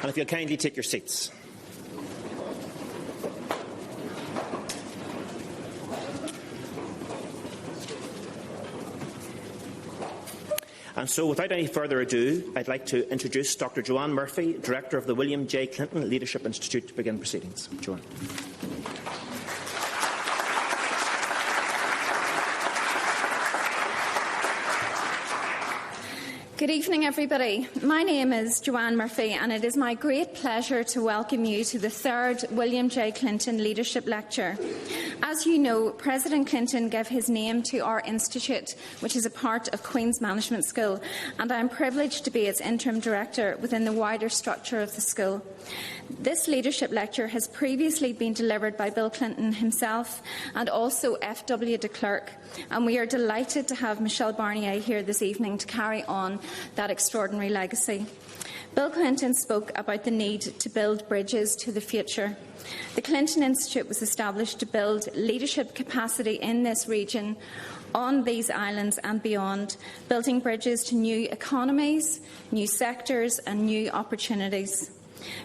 And if you'll kindly take your seats. And so, without any further ado, I'd like to introduce Dr. Joanne Murphy, Director of the William J. Clinton Leadership Institute, to begin proceedings. Joanne. Good evening, everybody. My name is Joanne Murphy, and it is my great pleasure to welcome you to the third William J. Clinton Leadership Lecture. As you know, President Clinton gave his name to our institute, which is a part of Queen's Management School, and I am privileged to be its interim director within the wider structure of the school. This leadership lecture has previously been delivered by Bill Clinton himself and also F.W. de Klerk, and we are delighted to have Michel Barnier here this evening to carry on that extraordinary legacy. Bill Clinton spoke about the need to build bridges to the future. The Clinton Institute was established to build leadership capacity in this region, on these islands and beyond, building bridges to new economies, new sectors and new opportunities.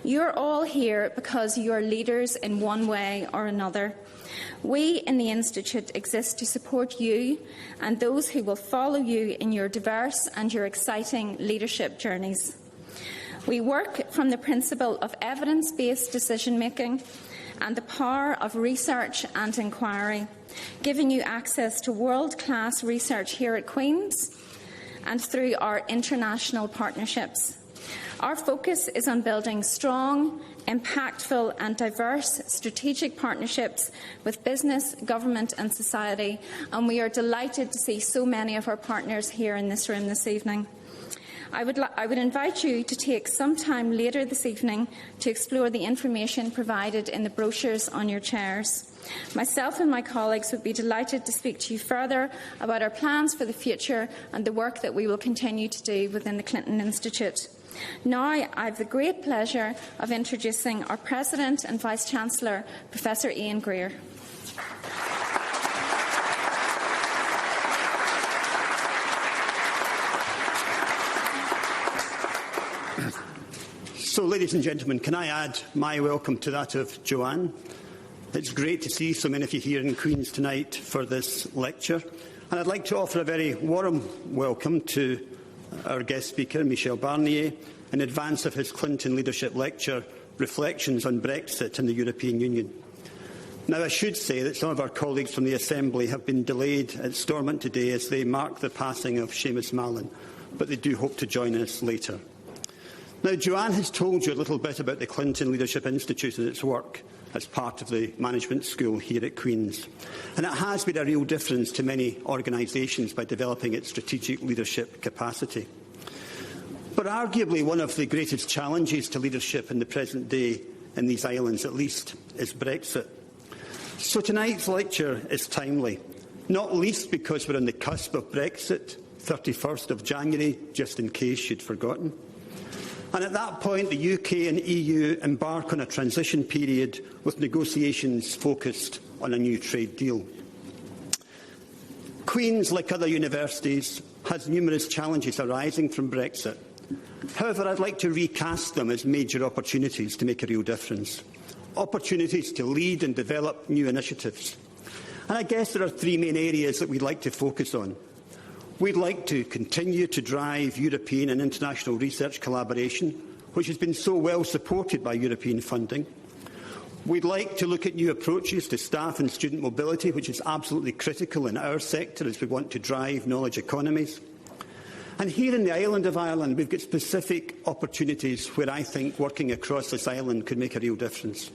You are all here because you are leaders in one way or another. We in the Institute exist to support you and those who will follow you in your diverse and your exciting leadership journeys. We work from the principle of evidence-based decision-making and the power of research and inquiry, giving you access to world-class research here at Queen's and through our international partnerships. Our focus is on building strong, impactful and diverse strategic partnerships with business, government and society, and we are delighted to see so many of our partners here in this room this evening. I would invite you to take some time later this evening to explore the information provided in the brochures on your chairs. Myself and my colleagues would be delighted to speak to you further about our plans for the future and the work that we will continue to do within the Clinton Institute. Now, I have the great pleasure of introducing our President and Vice-Chancellor, Professor Ian Greer. So, ladies and gentlemen, can I add my welcome to that of Joanne? It's great to see so many of you here in Queen's tonight for this lecture. And I'd like to offer a very warm welcome to our guest speaker, Michel Barnier, in advance of his Clinton Leadership Lecture, Reflections on Brexit and the European Union. Now, I should say that some of our colleagues from the Assembly have been delayed at Stormont today as they mark the passing of Seamus Mallon, but they do hope to join us later. Now, Joanne has told you a little bit about the Clinton Leadership Institute and its work as part of the management school here at Queen's. And it has made a real difference to many organisations by developing its strategic leadership capacity. But arguably one of the greatest challenges to leadership in the present day in these islands, at least, is Brexit. So tonight's lecture is timely, not least because we're on the cusp of Brexit, 31st of January, just in case you'd forgotten. And at that point, the UK and EU embark on a transition period with negotiations focused on a new trade deal. Queen's, like other universities, has numerous challenges arising from Brexit. However, I'd like to recast them as major opportunities to make a real difference. Opportunities to lead and develop new initiatives. And I guess there are three main areas that we'd like to focus on. We'd like to continue to drive European and international research collaboration, which has been so well supported by European funding. We'd like to look at new approaches to staff and student mobility, which is absolutely critical in our sector as we want to drive knowledge economies. And here in the island of Ireland, we've got specific opportunities where I think working across this island could make a real difference.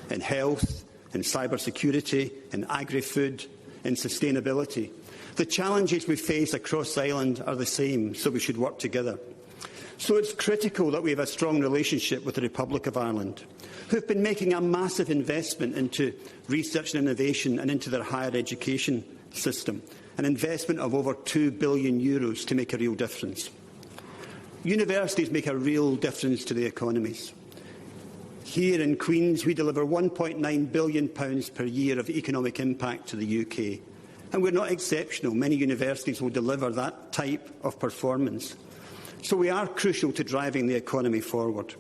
In health, in cybersecurity, in agri-food, in sustainability. The challenges we face across the island are the same, so we should work together. So it's critical that we have a strong relationship with the Republic of Ireland, who have been making a massive investment into research and innovation and into their higher education system, an investment of over €2 billion to make a real difference. Universities make a real difference to the economies. Here in Queen's, we deliver £1.9 billion per year of economic impact to the UK. And we're not exceptional. Many universities will deliver that type of performance. So we are crucial to driving the economy forward.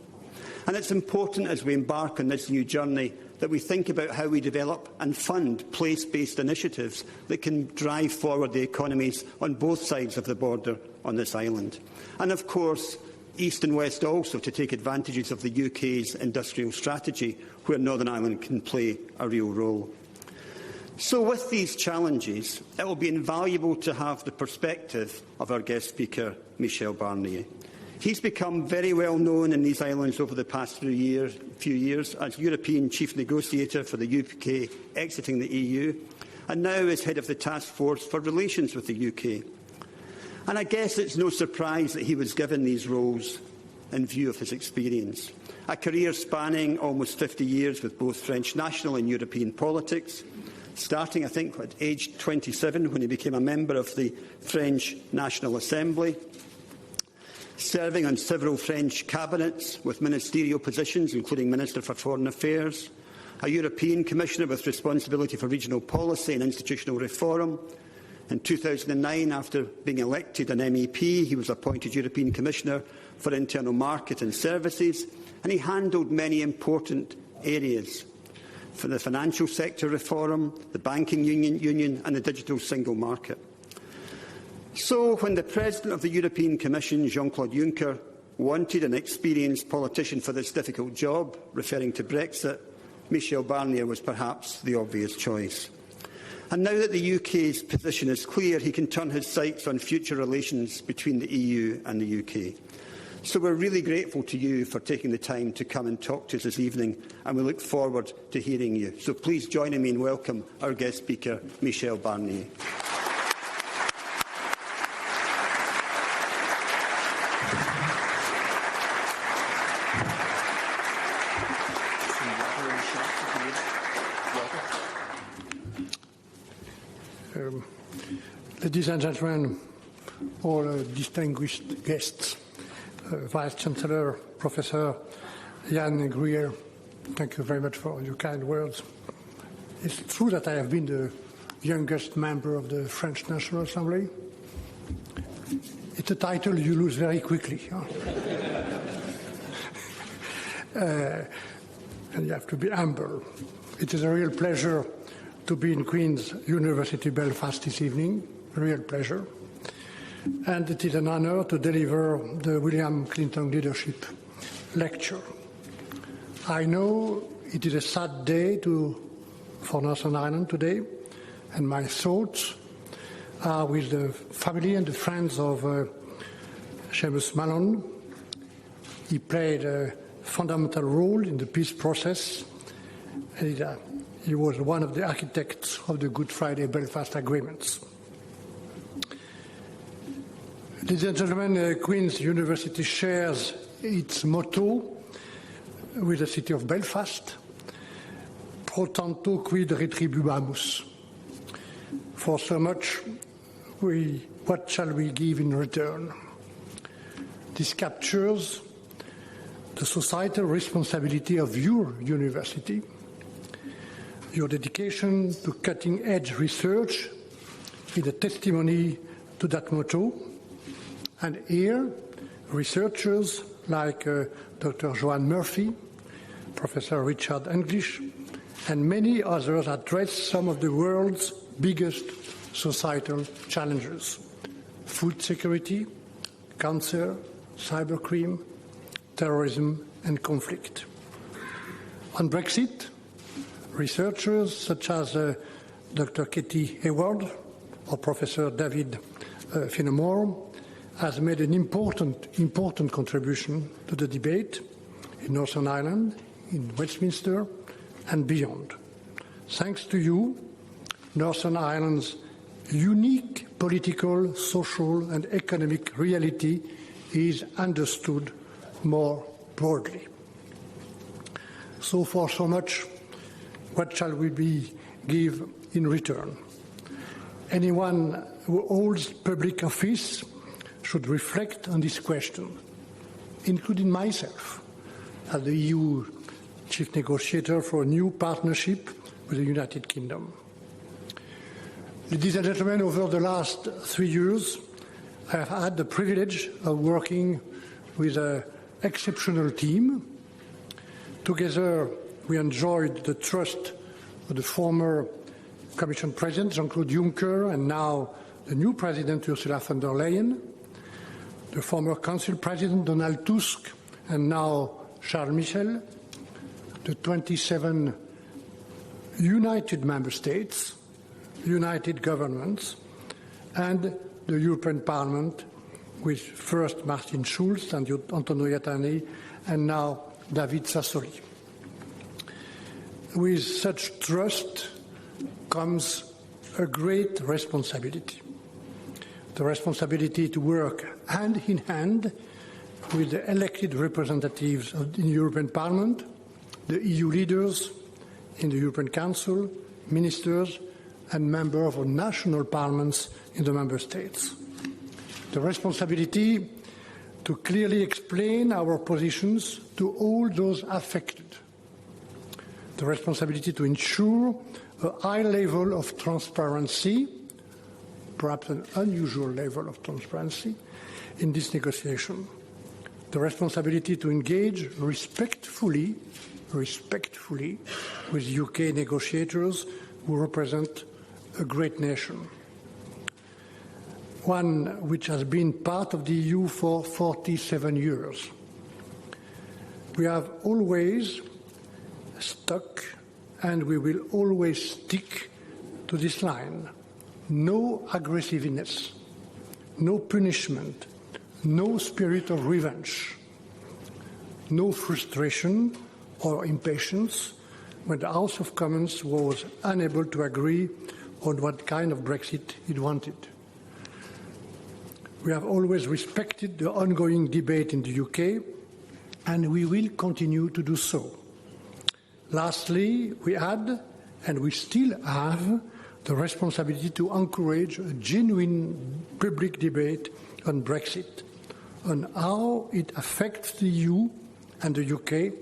And it's important as we embark on this new journey that we think about how we develop and fund place-based initiatives that can drive forward the economies on both sides of the border on this island. And of course, East and West also to take advantages of the UK's industrial strategy, where Northern Ireland can play a real role. So with these challenges, it will be invaluable to have the perspective of our guest speaker, Michel Barnier. He's become very well known in these islands over the past few years as European Chief Negotiator for the UK exiting the EU, and now as Head of the Task Force for Relations with the UK. And I guess it's no surprise that he was given these roles in view of his experience. A career spanning almost 50 years with both French national and European politics, starting, I think, at age 27 when he became a member of the French National Assembly, serving on several French cabinets with ministerial positions, including Minister for Foreign Affairs, a European Commissioner with responsibility for regional policy and institutional reform. In 2009, after being elected an MEP, he was appointed European Commissioner for Internal Market and Services, and he handled many important areas for the financial sector reform, the banking union and the digital single market. So when the President of the European Commission, Jean-Claude Juncker, wanted an experienced politician for this difficult job, referring to Brexit, Michel Barnier was perhaps the obvious choice. And now that the UK's position is clear, he can turn his sights on future relations between the EU and the UK. So we're really grateful to you for taking the time to come and talk to us this evening, and we look forward to hearing you. So please join me in welcome our guest speaker, Michel Barnier. Ladies and gentlemen, all distinguished guests, Vice Chancellor, Professor Jan Gruyer, thank you very much for your kind words. It's true that I have been the youngest member of the French National Assembly. It's a title you lose very quickly. Huh? And you have to be humble. It is a real pleasure to be in Queen's University Belfast this evening, a real pleasure. And it is an honour to deliver the William Clinton Leadership Lecture. I know it is a sad day for Northern Ireland today, and my thoughts are with the family and the friends of Seamus Malone. He played a fundamental role in the peace process, and he was one of the architects of the Good Friday Belfast agreements. Ladies and gentlemen, Queen's University shares its motto with the city of Belfast, pro tanto quid retribuamus. For so much, what shall we give in return? This captures the societal responsibility of your university. Your dedication to cutting-edge research is a testimony to that motto. And here, researchers like Dr. Joanne Murphy, Professor Richard English, and many others address some of the world's biggest societal challenges: food security, cancer, cybercrime, terrorism and conflict. On Brexit, researchers such as Dr. Katie Hayward or Professor David Finnemore has made an important contribution to the debate in Northern Ireland, in Westminster and beyond. Thanks to you, Northern Ireland's unique political, social and economic reality is understood more broadly. So for so much, what shall we give in return? Anyone who holds public office should reflect on this question, including myself, as the EU chief negotiator for a new partnership with the United Kingdom. Ladies and gentlemen, over the last 3 years, I have had the privilege of working with an exceptional team, Together, we enjoyed the trust of the former Commission President, Jean-Claude Juncker, and now the new President, Ursula von der Leyen, the former Council President, Donald Tusk, and now Charles Michel, the 27 united member states, united governments, and the European Parliament, with first Martin Schulz and Antonio Tajani, and now David Sassoli. With such trust comes a great responsibility. The responsibility to work hand in hand with the elected representatives in the European Parliament, the EU leaders in the European Council, ministers and members of national parliaments in the member states. The responsibility to clearly explain our positions to all those affected. The responsibility to ensure a high level of transparency, perhaps an unusual level of transparency, in this negotiation. The responsibility to engage respectfully with UK negotiators who represent a great nation, one which has been part of the EU for 47 years. We have always stuck, and we will always stick to this line. No aggressiveness, no punishment, no spirit of revenge, no frustration or impatience when the House of Commons was unable to agree on what kind of Brexit it wanted. We have always respected the ongoing debate in the UK, and we will continue to do so. Lastly, we had, and we still have, the responsibility to encourage a genuine public debate on Brexit, on how it affects the EU and the UK,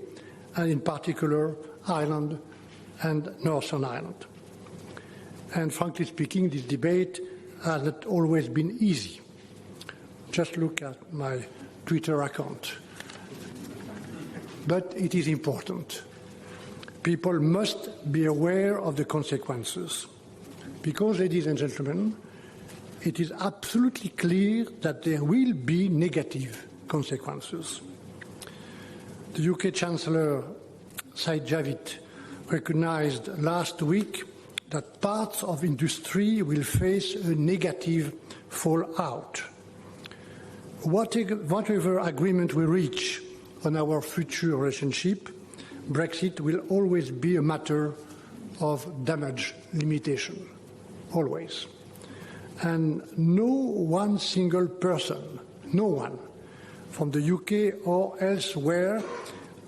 and in particular Ireland and Northern Ireland. And frankly speaking, this debate has not always been easy. Just look at my Twitter account. But it is important. People must be aware of the consequences. Because, ladies and gentlemen, it is absolutely clear that there will be negative consequences. The UK Chancellor Said Javid recognized last week that parts of industry will face a negative fallout. Whatever agreement we reach on our future relationship, Brexit will always be a matter of damage limitation, always. And no one single person, no one, from the UK or elsewhere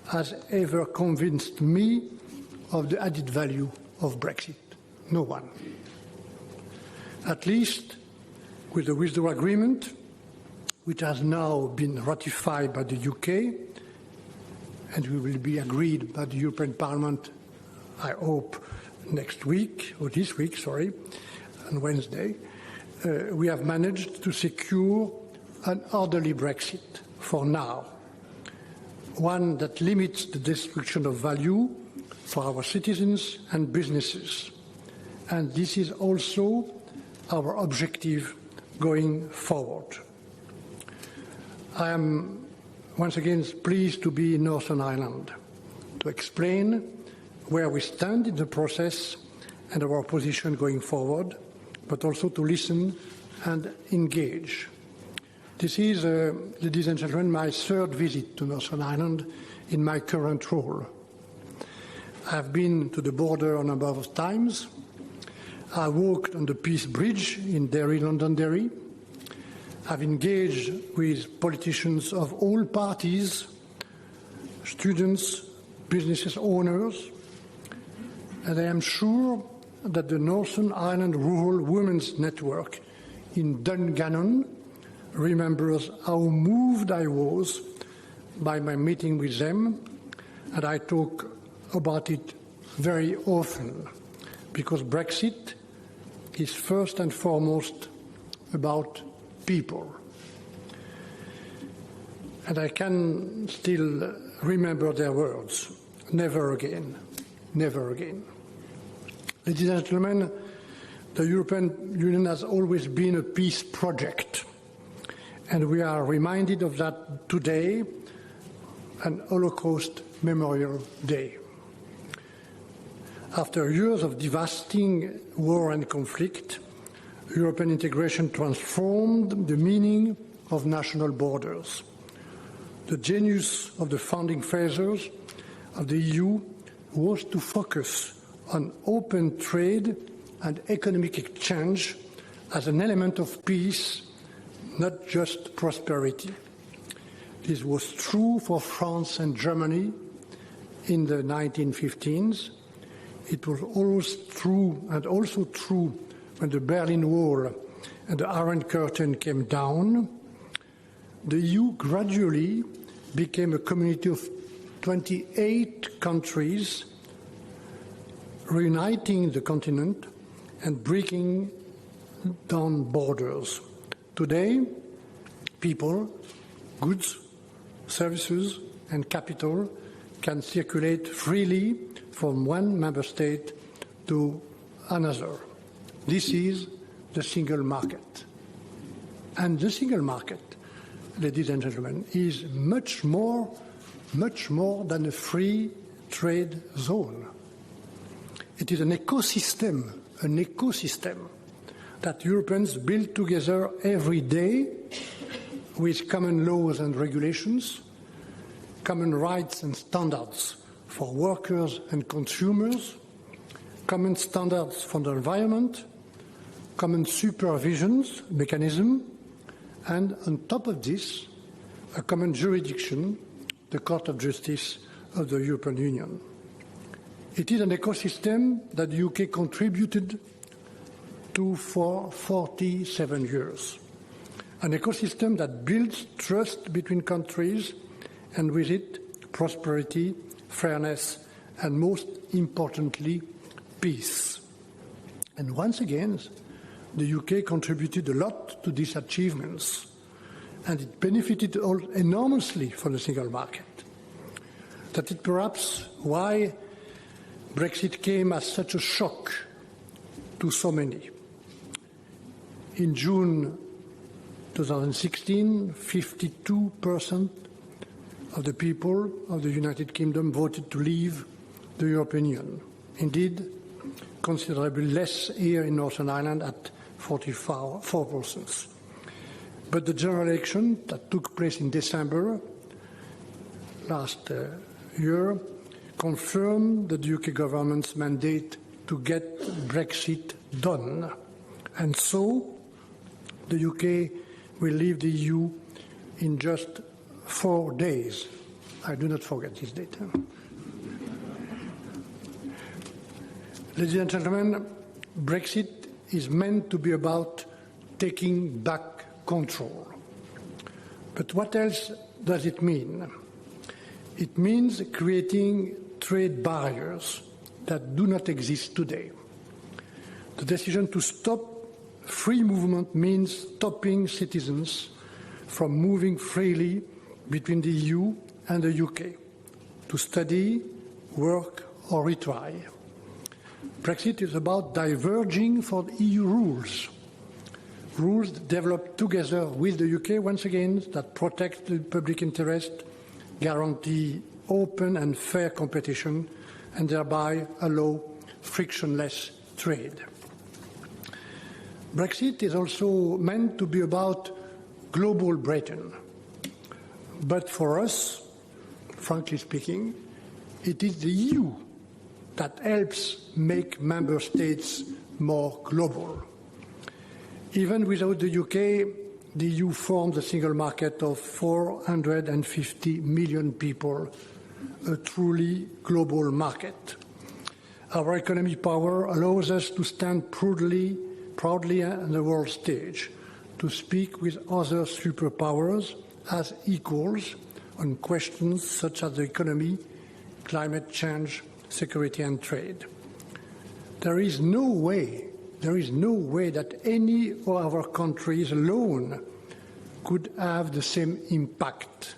has ever convinced me of the added value of Brexit. No one. At least with the withdrawal agreement, which has now been ratified by the UK, and will be agreed by the European Parliament, I hope, next week, or this week, sorry, on Wednesday, we have managed to secure an orderly Brexit for now, one that limits the destruction of value for our citizens and businesses. And this is also our objective going forward. I am once again pleased to be in Northern Ireland to explain where we stand in the process and our position going forward, but also to listen and engage. This is, ladies and gentlemen, my third visit to Northern Ireland in my current role. I have been to the border a number of times. I walked on the Peace Bridge in Derry, Londonderry. I've engaged with politicians of all parties, students, business owners, and I am sure that the Northern Ireland Rural Women's Network in Dungannon remembers how moved I was by my meeting with them, and I talk about it very often, because Brexit is first and foremost about people. And I can still remember their words. never again. Never again. Ladies and gentlemen, the European Union has always been a peace project, and we are reminded of that today, an Holocaust Memorial Day. After years of devastating war and conflict, European integration transformed the meaning of national borders. The genius of the founding fathers of the EU was to focus on open trade and economic exchange as an element of peace, not just prosperity. This was true for France and Germany in the 1915s. It was always true, and also true when the Berlin Wall and the Iron Curtain came down. The EU gradually became a community of 28 countries, reuniting the continent and breaking down borders. Today, people, goods, services, and capital can circulate freely from one member state to another. This is the single market. And the single market, ladies and gentlemen, is much more than a free trade zone. It is an ecosystem that Europeans build together every day with common laws and regulations, common rights and standards for workers and consumers, common standards for the environment, common supervision mechanism, and on top of this, a common jurisdiction, the Court of Justice of the European Union. It is an ecosystem that the UK contributed to for 47 years. An ecosystem that builds trust between countries and with it prosperity, fairness, and most importantly, peace. And once again, the UK contributed a lot to these achievements, and it benefited enormously from the single market. That is perhaps why Brexit came as such a shock to so many. In June 2016, 52% of the people of the United Kingdom voted to leave the European Union. Indeed, considerably less here in Northern Ireland at 44%. But the general election that took place in December last year confirmed the UK government's mandate to get Brexit done. And so the UK will leave the EU in just 4 days. I do not forget this date. Ladies and gentlemen, Brexit is meant to be about taking back control. But what else does it mean? It means creating trade barriers that do not exist today. The decision to stop free movement means stopping citizens from moving freely between the EU and the UK to study, work, or retry. Brexit is about diverging from EU rules developed together with the UK, once again, that protect the public interest, guarantee open and fair competition, and thereby allow frictionless trade. Brexit is also meant to be about global Britain. But for us, frankly speaking, it is the EU that helps make member states more global. Even without the UK, the EU forms a single market of 450 million people, a truly global market. Our economic power allows us to stand proudly on the world stage, to speak with other superpowers as equals on questions such as the economy, climate change, security and trade. There is no way that any of our countries alone could have the same impact.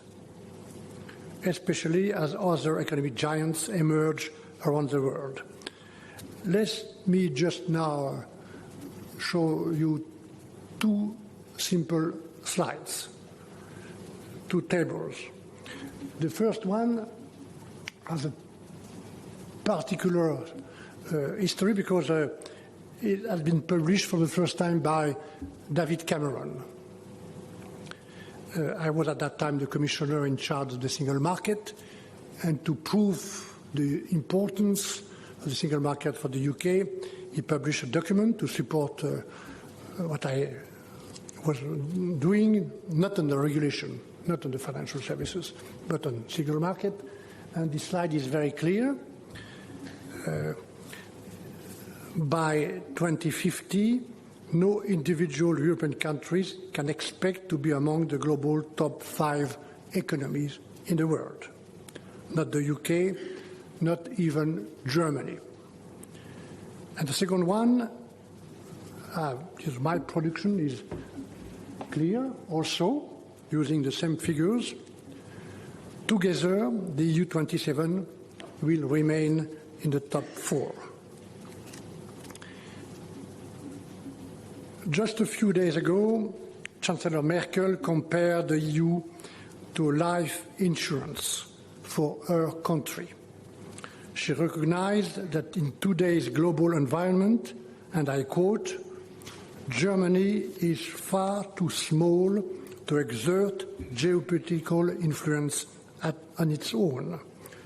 especially as other economic giants emerge around the world. Let me just now show you two simple slides, two tables. The first one has a particular history because it has been published for the first time by David Cameron. I was at that time the commissioner in charge of the single market, and to prove the importance of the single market for the UK, he published a document to support what I was doing, not on the regulation, not on the financial services, but on single market. And this slide is very clear. By 2050, no individual European countries can expect to be among the global top 5 economies in the world. Not the UK, not even Germany. And the second one, my production is clear also, using the same figures. Together, the EU 27 will remain in the top 4. Just a few days ago, Chancellor Merkel compared the EU to life insurance for her country. She recognized that in today's global environment, and I quote, Germany is far too small to exert geopolitical influence on its own.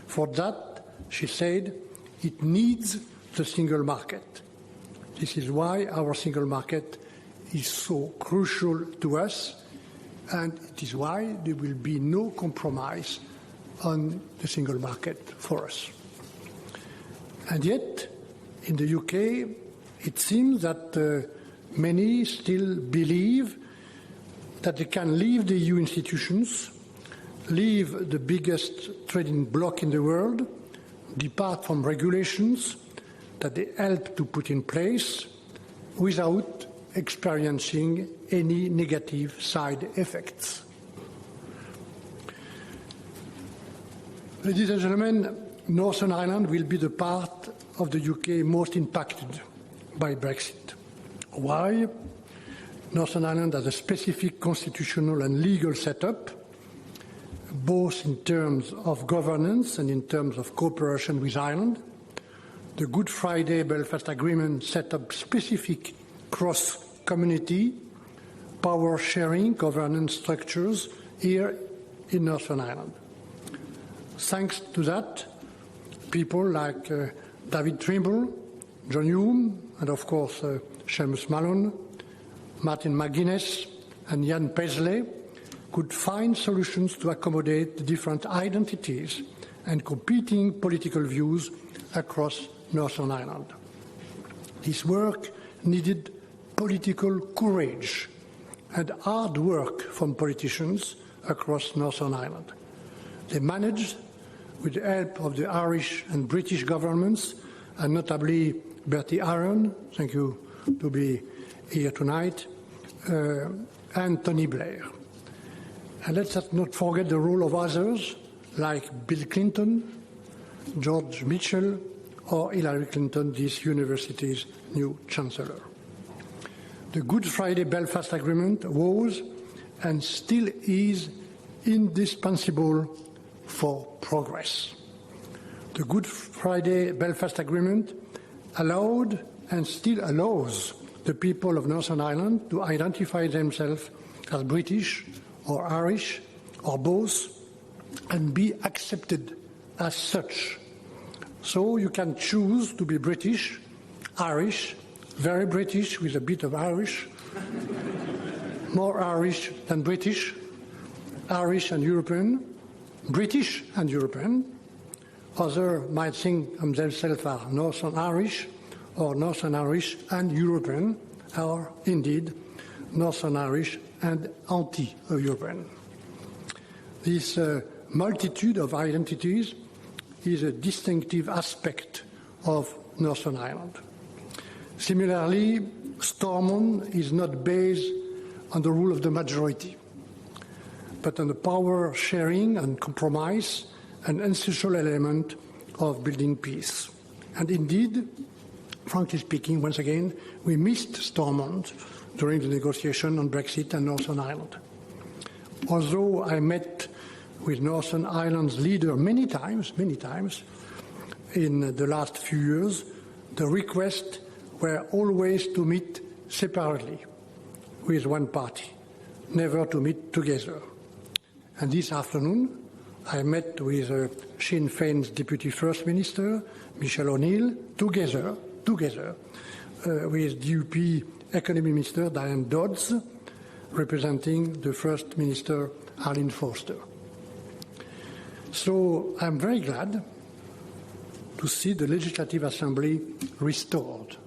For that, she said, it needs the single market. This is why our single market is so crucial to us, and it is why there will be no compromise on the single market for us. And yet, in the UK, it seems that many still believe that they can leave the EU institutions, leave the biggest trading bloc in the world, depart from regulations that they help to put in place without experiencing any negative side effects. Ladies and gentlemen, Northern Ireland will be the part of the UK most impacted by Brexit. Why? Northern Ireland has a specific constitutional and legal setup, both in terms of governance and in terms of cooperation with Ireland. The Good Friday Belfast Agreement set up specific cross-community, power-sharing governance structures here in Northern Ireland. Thanks to that, people like David Trimble, John Hume, and of course Seamus Malone, Martin McGuinness, and Jan Paisley could find solutions to accommodate the different identities and competing political views across Northern Ireland. This work needed political courage and hard work from politicians across Northern Ireland. They managed, with the help of the Irish and British governments, and notably Bertie Ahern, thank you to be here tonight, and Tony Blair. And let's not forget the role of others like Bill Clinton, George Mitchell, or Hillary Clinton, this university's new Chancellor. The Good Friday Belfast Agreement was and still is indispensable for progress. The Good Friday Belfast Agreement allowed and still allows the people of Northern Ireland to identify themselves as British or Irish or both and be accepted as such. So you can choose to be British, Irish, very British with a bit of Irish, more Irish than British, Irish and European, British and European. Others might think of themselves as Northern Irish or Northern Irish and European, or indeed Northern Irish and anti-European. This multitude of identities is a distinctive aspect of Northern Ireland. Similarly, Stormont is not based on the rule of the majority. but on the power sharing and compromise, an essential element of building peace. And indeed, frankly speaking, once again, we missed Stormont during the negotiation on Brexit and Northern Ireland. Although I met with Northern Ireland's leader many times in the last few years, the requests were always to meet separately with one party, never to meet together. And this afternoon, I met with Sinn Féin's Deputy First Minister, Michel O'Neill, together with DUP Economy Minister Diane Dodds, representing the First Minister Arlene Foster. So I'm very glad to see the Legislative Assembly restored.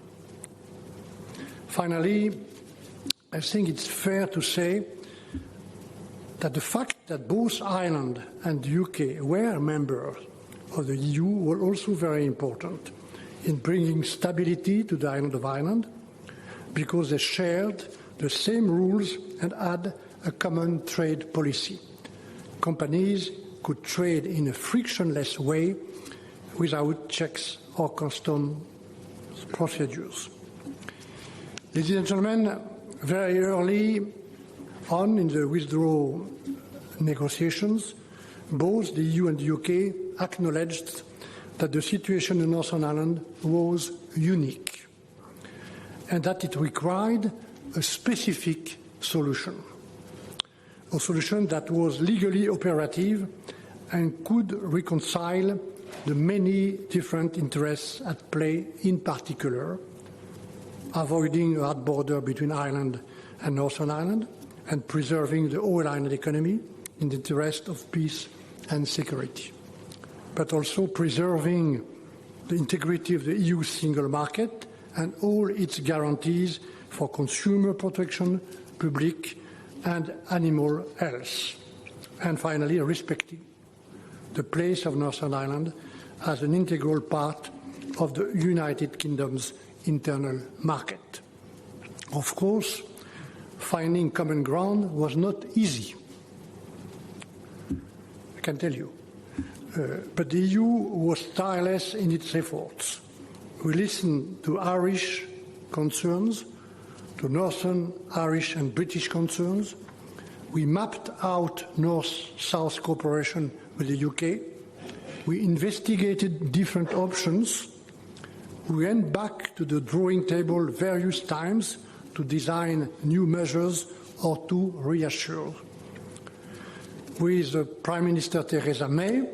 Finally, I think it's fair to say that the fact that both Ireland and the UK were members of the EU were also very important in bringing stability to the island of Ireland, because they shared the same rules and had a common trade policy. Companies could trade in a frictionless way without checks or customs procedures. Ladies and gentlemen, very early on in the withdrawal negotiations, both the EU and the UK acknowledged that the situation in Northern Ireland was unique and that it required a specific solution, a solution that was legally operative and could reconcile the many different interests at play, in particular, avoiding a hard border between Ireland and Northern Ireland and preserving the whole island economy in the interest of peace and security, but also preserving the integrity of the EU single market and all its guarantees for consumer protection, public and animal health. And finally, respecting the place of Northern Ireland as an integral part of the United Kingdom's internal market. Of course, finding common ground was not easy, I can tell you. But the EU was tireless in its efforts. We listened to Irish concerns, to Northern Irish and British concerns. We mapped out North-South cooperation with the UK. We investigated different options. We went back to the drawing table various times to design new measures or to reassure. With Prime Minister Theresa May,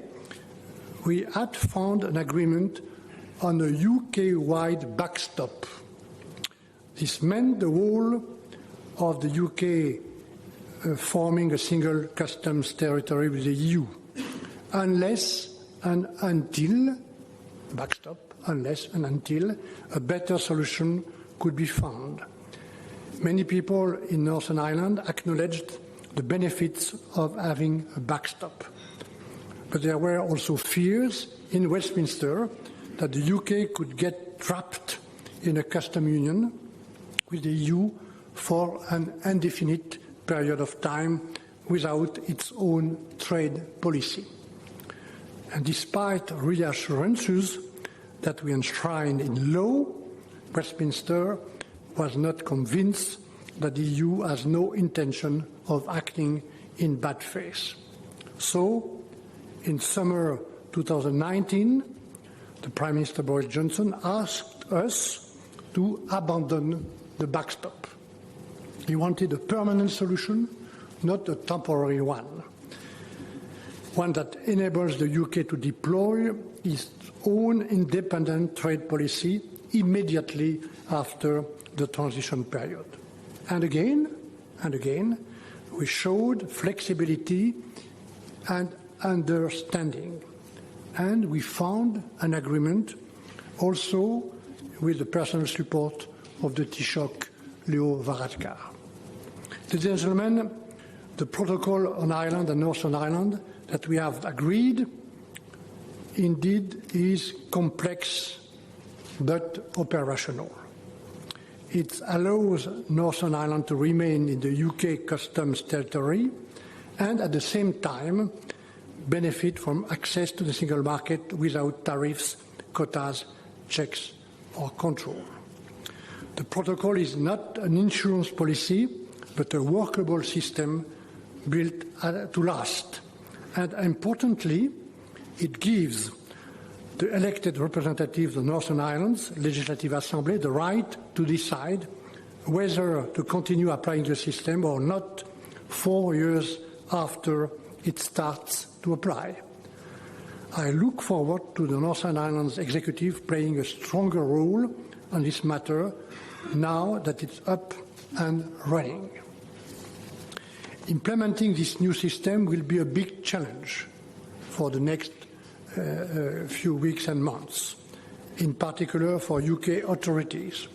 we had found an agreement on a UK-wide backstop. This meant the whole of the UK forming a single customs territory with the EU, unless and until a better solution could be found. Many people in Northern Ireland acknowledged the benefits of having a backstop. But there were also fears in Westminster that the UK could get trapped in a customs union with the EU for an indefinite period of time without its own trade policy. And despite reassurances that we enshrined in law, Westminster was not convinced that the EU has no intention of acting in bad faith. So, in summer 2019, the Prime Minister Boris Johnson asked us to abandon the backstop. He wanted a permanent solution, not a temporary one that enables the UK to deploy its own independent trade policy immediately after the transition period. And again, we showed flexibility and understanding. And we found an agreement also with the personal support of the Taoiseach Leo Varadkar. Ladies and gentlemen, the protocol on Ireland and Northern Ireland that we have agreed indeed is complex but operational. It allows Northern Ireland to remain in the UK customs territory and at the same time benefit from access to the single market without tariffs, quotas, checks or control. The protocol is not an insurance policy, but a workable system built to last. And importantly, it gives the elected representatives of the Northern Ireland's Legislative Assembly the right to decide whether to continue applying the system or not 4 years after it starts to apply. I look forward to the Northern Ireland's executive playing a stronger role on this matter now that it's up and running. Implementing this new system will be a big challenge for the next few weeks and months, in particular for UK authorities.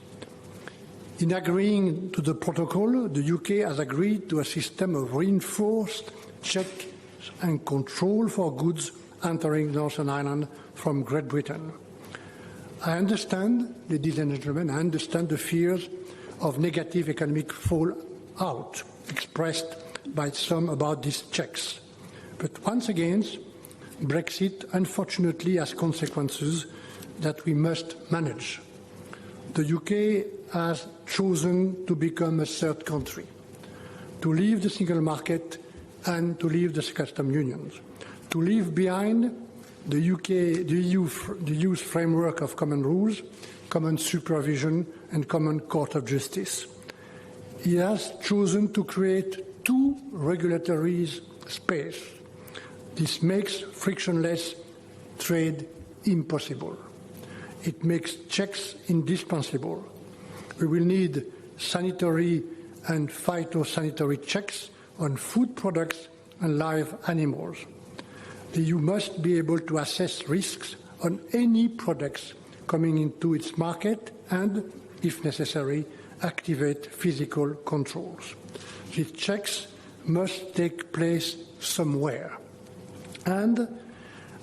In agreeing to the protocol, the UK has agreed to a system of reinforced checks and control for goods entering Northern Ireland from Great Britain. I understand, ladies and gentlemen, I understand the fears of negative economic fallout expressed by some about these checks. But once again, Brexit unfortunately has consequences that we must manage. The UK has chosen to become a third country, to leave the single market and to leave the customs unions, to leave behind the EU's framework of common rules, common supervision and common court of justice. It has chosen to create two regulatory spaces. This makes frictionless trade impossible. It makes checks indispensable. We will need sanitary and phytosanitary checks on food products and live animals. The EU must be able to assess risks on any products coming into its market and, if necessary, activate physical controls. These checks must take place somewhere. And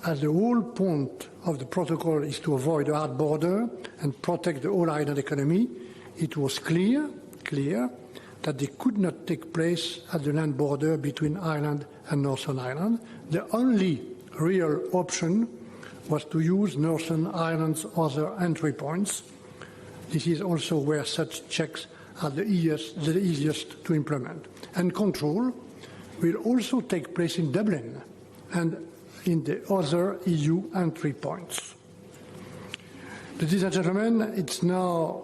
as the whole point of the protocol is to avoid a hard border and protect the whole island economy, it was clear that they could not take place at the land border between Ireland and Northern Ireland. The only real option was to use Northern Ireland's other entry points. This is also where such checks are the easiest to implement. And control will also take place in Dublin and in the other EU entry points. Ladies and gentlemen, it's now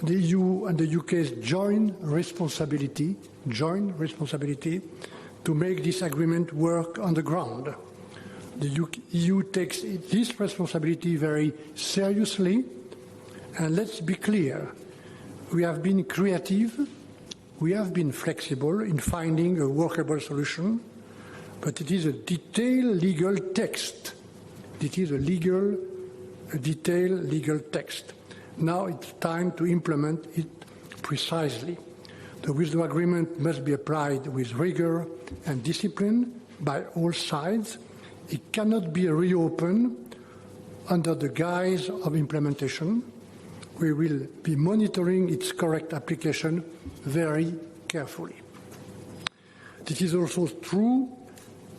the EU and the UK's joint responsibility to make this agreement work on the ground. The EU takes this responsibility very seriously, and let's be clear, we have been creative, we have been flexible in finding a workable solution, but it is a detailed legal text. It is a detailed legal text. Now it's time to implement it precisely. The withdrawal agreement must be applied with rigor and discipline by all sides. It cannot be reopened under the guise of implementation. We will be monitoring its correct application very carefully. This is also true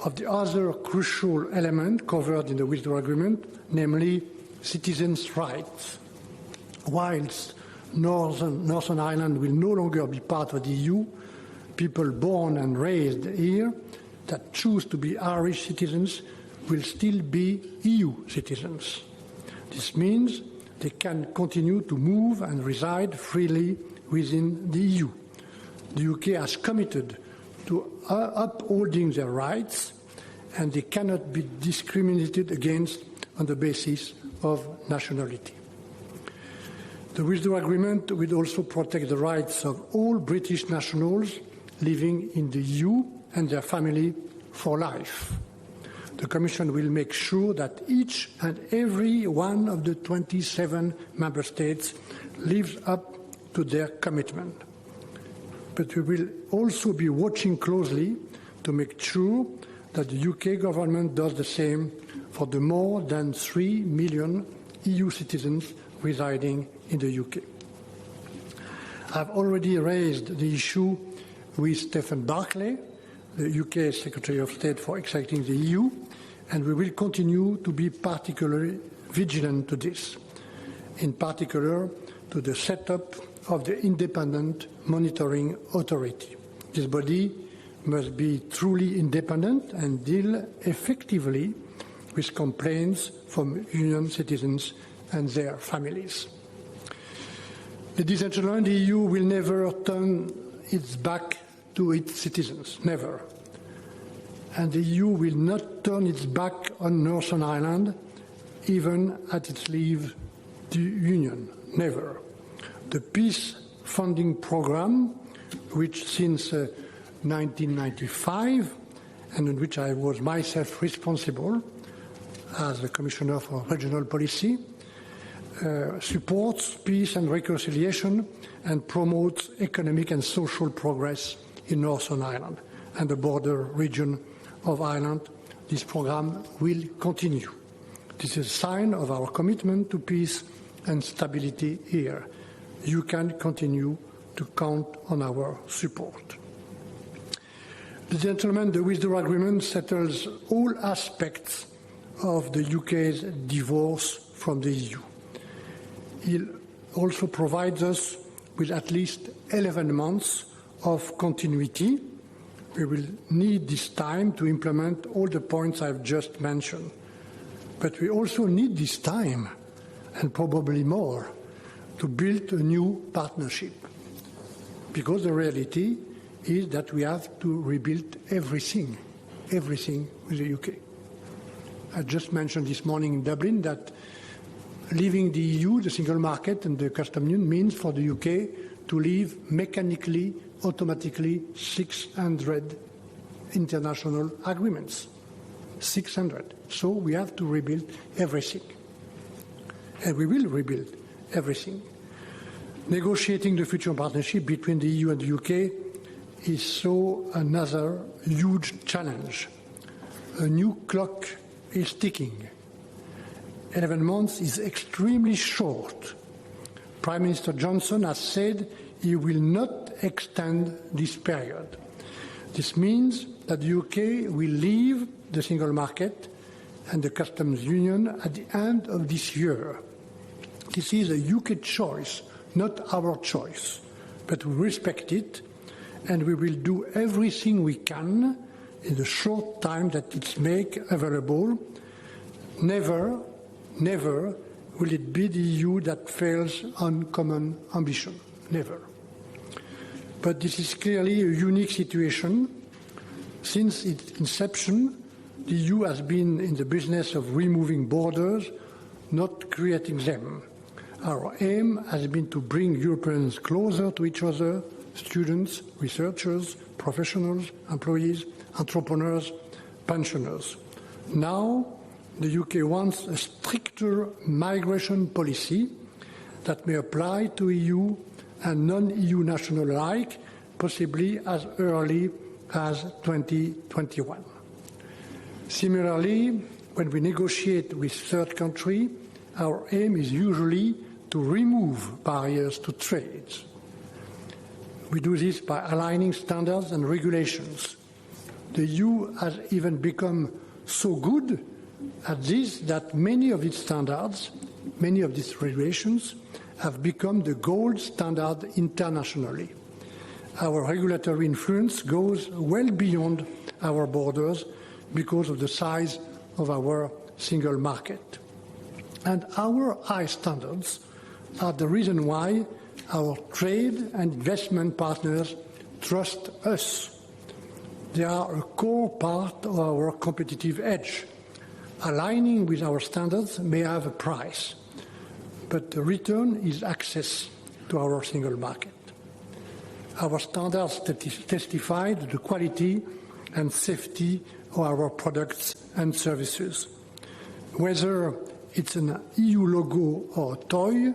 of the other crucial element covered in the withdrawal agreement, namely citizens' rights. Whilst Northern Ireland will no longer be part of the EU, people born and raised here that choose to be Irish citizens will still be EU citizens. This means they can continue to move and reside freely within the EU. The UK has committed to upholding their rights, and they cannot be discriminated against on the basis of nationality. The withdrawal agreement will also protect the rights of all British nationals living in the EU and their family for life. The Commission will make sure that each and every one of the 27 member states lives up to their commitment. But we will also be watching closely to make sure that the UK government does the same for the more than 3 million EU citizens residing in the UK. I've already raised the issue with Stephen Barclay, the UK Secretary of State for exiting the EU, and we will continue to be particularly vigilant to this, in particular to the setup of the Independent Monitoring Authority. This body must be truly independent and deal effectively with complaints from Union citizens and their families. Ladies and gentlemen, the EU will never turn its back to its citizens, never. And the EU will not turn its back on Northern Ireland, even at its leave the Union, never. The peace funding programme, which since 1995, and in which I was myself responsible as the Commissioner for Regional Policy, supports peace and reconciliation and promotes economic and social progress in Northern Ireland and the border region of Ireland. This programme will continue. This is a sign of our commitment to peace and stability here. You can continue to count on our support. Ladies and gentlemen, the withdrawal agreement settles all aspects of the UK's divorce from the EU. It also provides us with at least 11 months of continuity. We will need this time to implement all the points I've just mentioned. But we also need this time, and probably more, to build a new partnership. Because the reality is that we have to rebuild everything with the UK. I just mentioned this morning in Dublin that leaving the EU, the single market and the customs union means for the UK to leave mechanically, automatically 600 international agreements. 600. So we have to rebuild everything. And we will rebuild everything. Negotiating the future partnership between the EU and the UK is so another huge challenge. A new clock is ticking. 11 months is extremely short. Prime Minister Johnson has said he will not extend this period. This means that the UK will leave the single market and the customs union at the end of this year. This is a UK choice, not our choice, but we respect it, and we will do everything we can in the short time that it's made available. Never will it be the EU that fails on common ambition. Never. But this is clearly a unique situation. Since its inception, the EU has been in the business of removing borders, not creating them. Our aim has been to bring Europeans closer to each other, students, researchers, professionals, employees, entrepreneurs, pensioners. Now, the UK wants a stricter migration policy that may apply to EU and non-EU nationals alike, possibly as early as 2021. Similarly, when we negotiate with third countries, our aim is usually to remove barriers to trade. We do this by aligning standards and regulations. The EU has even become so good at this that many of its standards, many of these regulations, have become the gold standard internationally. Our regulatory influence goes well beyond our borders because of the size of our single market. And our high standards are the reason why our trade and investment partners trust us. They are a core part of our competitive edge. Aligning with our standards may have a price, but the return is access to our single market. Our standards testify to the quality and safety of our products and services, whether it's an EU logo or a toy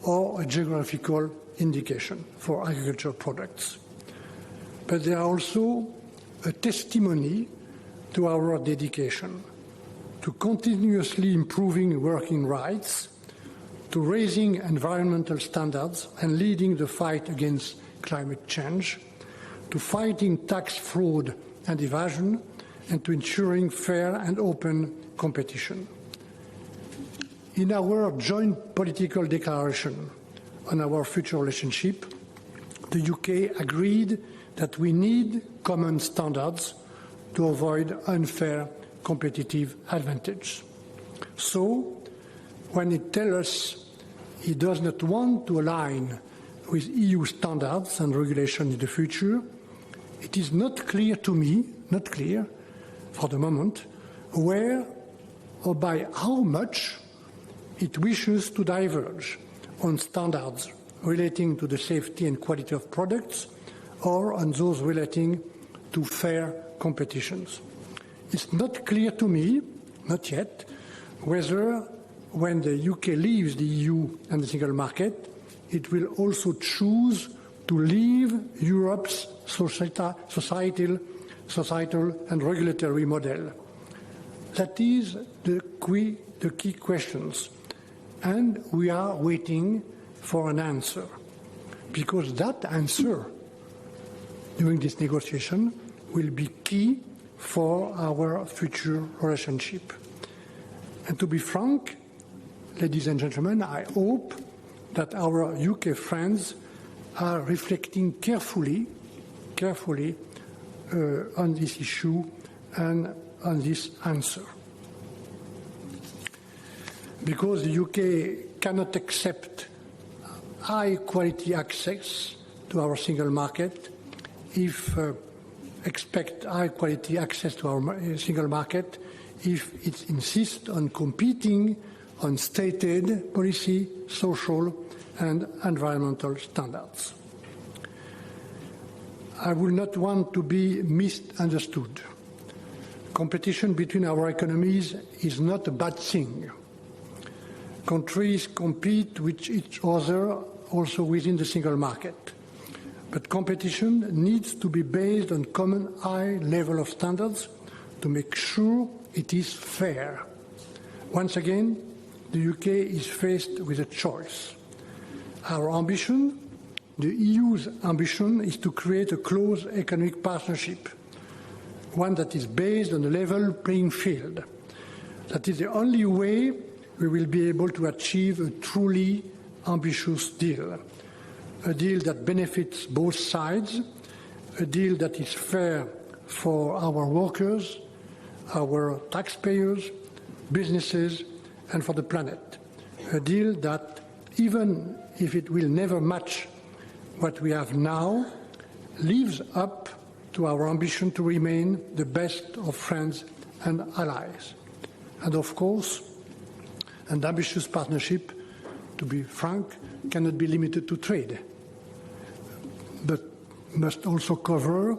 or a geographical indication for agricultural products. But they are also a testimony to our dedication to continuously improving working rights, to raising environmental standards and leading the fight against climate change, to fighting tax fraud and evasion, and to ensuring fair and open competition. In our joint political declaration on our future relationship, the UK agreed that we need common standards to avoid unfair competitive advantage. So, when it tells us it does not want to align with EU standards and regulation in the future, it is not clear to me, not clear for the moment, where or by how much it wishes to diverge on standards relating to the safety and quality of products or on those relating to fair competitions. It's not clear to me, not yet, whether when the UK leaves the EU and the single market, it will also choose to leave Europe's societal and regulatory model. That is the key questions, and we are waiting for an answer, because that answer during this negotiation will be key for our future relationship. And to be frank, ladies and gentlemen, I hope that our UK friends are reflecting carefully on this issue and on this answer. Because the UK cannot accept high-quality access to our single market expect high-quality access to our single market if it insists on competing on stated policy, social and environmental standards. I will not want to be misunderstood. Competition between our economies is not a bad thing. Countries compete with each other also within the single market. But competition needs to be based on common high level of standards to make sure it is fair. Once again, the UK is faced with a choice. Our ambition, the EU's ambition, is to create a close economic partnership, one that is based on a level playing field. That is the only way we will be able to achieve a truly ambitious deal, a deal that benefits both sides, a deal that is fair for our workers, our taxpayers, businesses, and for the planet, a deal that, even if it will never match what we have now, lives up to our ambition to remain the best of friends and allies. And of course, an ambitious partnership, to be frank, cannot be limited to trade, but must also cover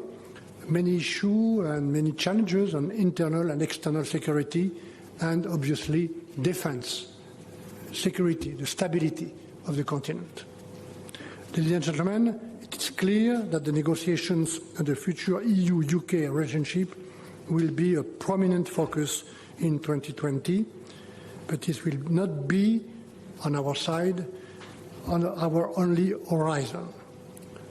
many issues and many challenges on internal and external security, and obviously defense, security, the stability of the continent. Ladies and gentlemen, it is clear that the negotiations on the future EU-UK relationship will be a prominent focus in 2020, but this will not be on our side, on our only horizon.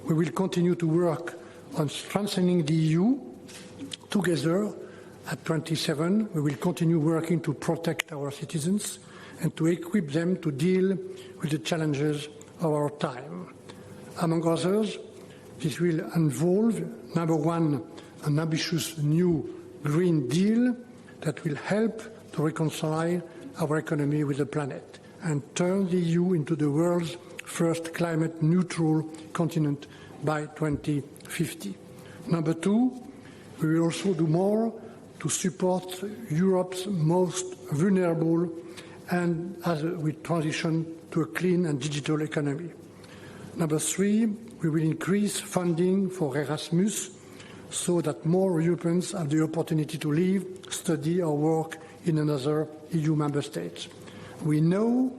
We will continue to work on strengthening the EU together. At 27, we will continue working to protect our citizens and to equip them to deal with the challenges of our time. Among others, this will involve, number one, an ambitious new Green Deal that will help to reconcile our economy with the planet and turn the EU into the world's first climate-neutral continent by 2050. Number two, we will also do more to support Europe's most vulnerable and as we transition to a clean and digital economy. Number three, we will increase funding for Erasmus so that more Europeans have the opportunity to live, study or work in another EU member state. We know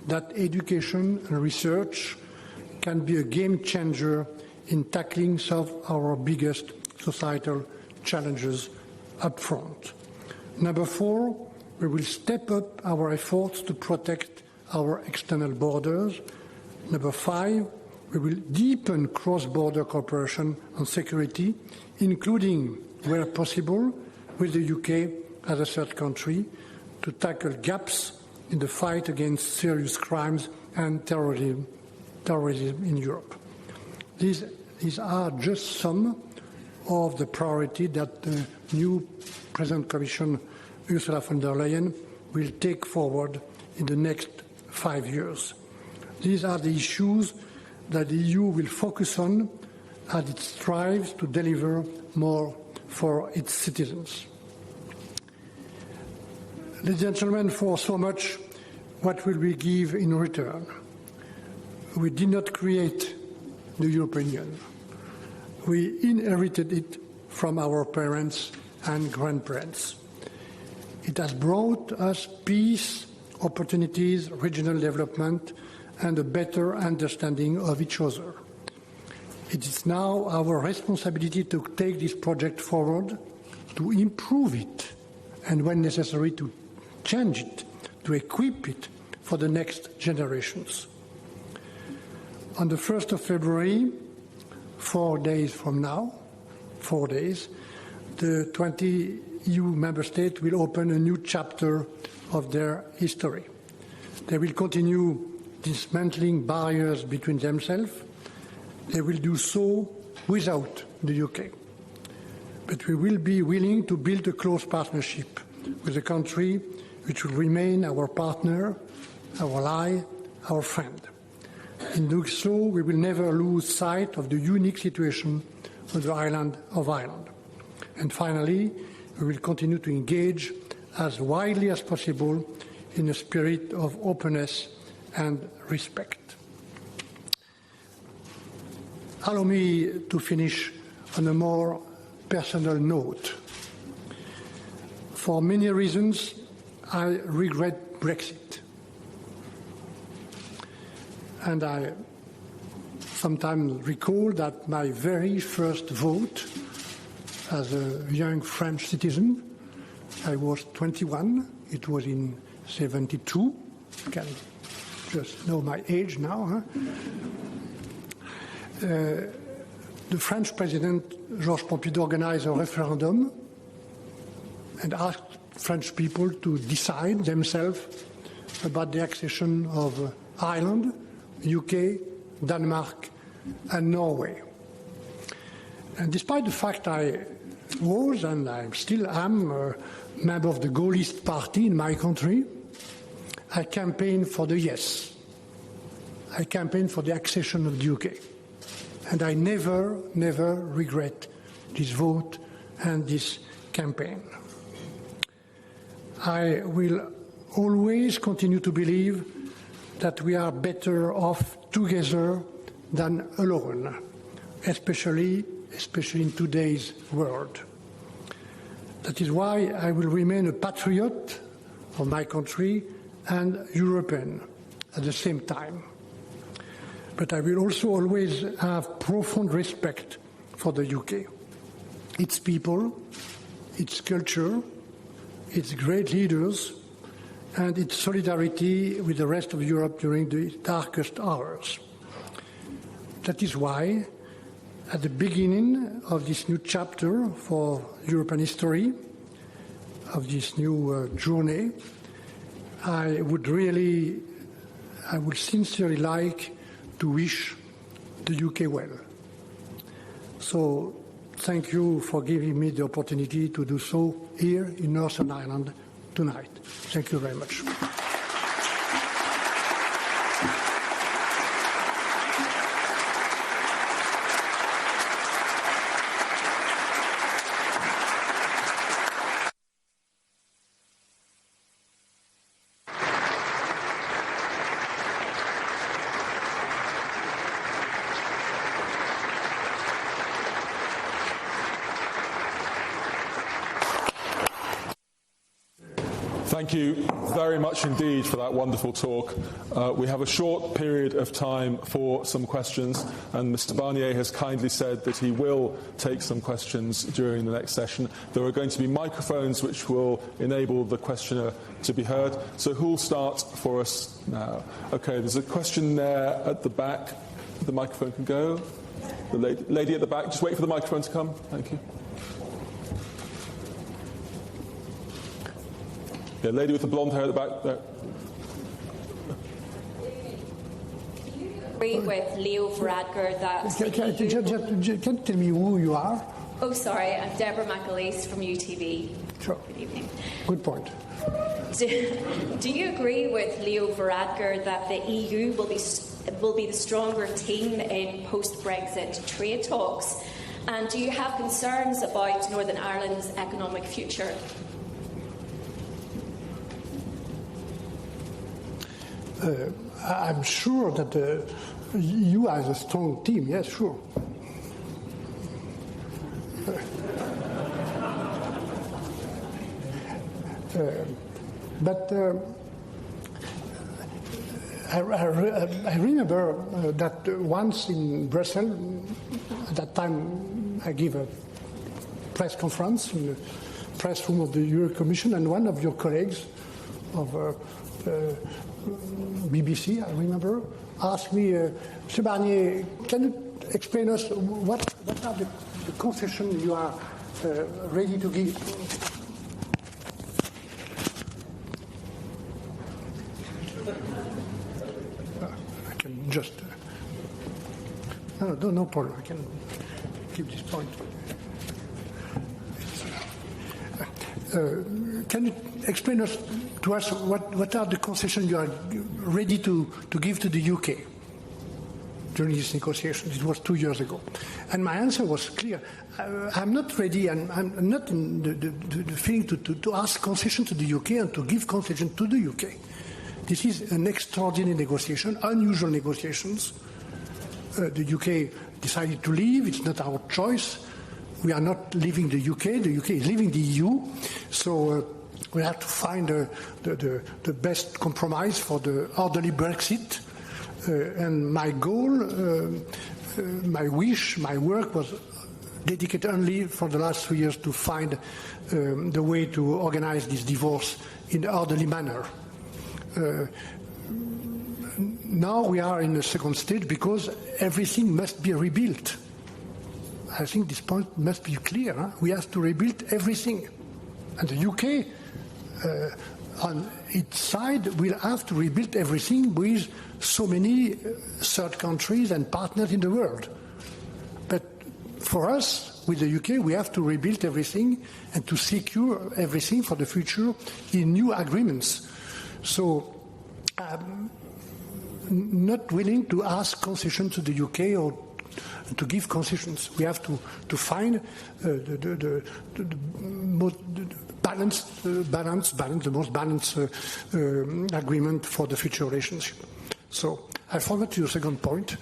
that education and research can be a game changer in tackling some of our biggest societal challenges up front. Number four, we will step up our efforts to protect our external borders. Number five, We will deepen cross-border cooperation on security, including, where possible, with the UK as a third country, to tackle gaps in the fight against serious crimes and terrorism in Europe. These are just some of the priorities that the new President Commission, Ursula von der Leyen, will take forward in the next 5 years. These are the issues that the EU will focus on as it strives to deliver more for its citizens. Ladies and gentlemen, for so much, what will we give in return? We did not create the European Union. We inherited it from our parents and grandparents. It has brought us peace, opportunities, regional development, and a better understanding of each other. It is now our responsibility to take this project forward, to improve it, and when necessary to change it, to equip it for the next generations. On the 1st of February, 4 days from now, the 20 EU member states will open a new chapter of their history. They will continue dismantling barriers between themselves. They will do so without the UK. But we will be willing to build a close partnership with a country which will remain our partner, our ally, our friend. In doing so, we will never lose sight of the unique situation on the island of Ireland. And finally, we will continue to engage as widely as possible in a spirit of openness and respect. Allow me to finish on a more personal note. For many reasons, I regret Brexit. And I sometimes recall that my very first vote as a young French citizen, I was 21. It was in 72. You can just know my age now. The French President, Georges Pompidou, organized a referendum and asked French people to decide themselves about the accession of Ireland, UK, Denmark, and Norway. And despite the fact I was, and I still am, a member of the Gaullist party in my country, I campaigned for the yes. I campaigned for the accession of the UK. And I never regret this vote and this campaign. I will always continue to believe that we are better off together than alone, especially in today's world. That is why I will remain a patriot of my country and European at the same time. But I will also always have profound respect for the UK, its people, its culture, its great leaders, and its solidarity with the rest of Europe during the darkest hours. That is why, at the beginning of this new chapter for European history, of this new journey, I would sincerely like to wish the UK well. So thank you for giving me the opportunity to do so here in Northern Ireland tonight. Thank you very much. Thank you very much indeed for that wonderful talk. We have a short period of time for some questions, and Mr. Barnier has kindly said that he will take some questions during the next session. There are going to be microphones which will enable the questioner to be heard. So who will start for us now? Okay, there's a question there at the back. The microphone can go. The lady at the back, just wait for the microphone to come. Thank you. Yeah, lady with the blonde hair at the back there. Agree with Leo Varadkar that... Can you tell me who you are? Oh, sorry, I'm Deborah McAleese from UTV. Sure. Good evening. Good point. Do you agree with Leo Varadkar that the EU will be the stronger team in post-Brexit trade talks? And do you have concerns about Northern Ireland's economic future? I'm sure that the EU has a strong team, yes, sure. But I remember that once in Brussels, at that time I gave a press conference in the press room of the Euro Commission, and one of your colleagues of BBC, I remember, asked me, Mr. Barnier, can you explain us what are the concessions you are ready to give? I can just... No problem, I can keep this point. Can you explain to us what are the concessions you are ready to give to the UK during these negotiations? It was 2 years ago. And my answer was clear. I'm not ready, and I'm not in the feeling to ask concession to the UK and to give concession to the UK. This is an extraordinary negotiation, unusual negotiations. The UK decided to leave. It's not our choice. We are not leaving the UK. The UK is leaving the EU. So we have to find the best compromise for the orderly Brexit. And my goal, my wish, my work was dedicated only for the last 3 years to find the way to organize this divorce in an orderly manner. Now we are in the second stage because everything must be rebuilt. I think this point must be clear. Huh? We have to rebuild everything. And the UK, on its side, will have to rebuild everything with so many third countries and partners in the world. But for us, with the UK, we have to rebuild everything and to secure everything for the future in new agreements. So I'm not willing to ask concession to the UK or to give concessions. We have to find the most balanced agreement for the future relationship. So I forward to your second point.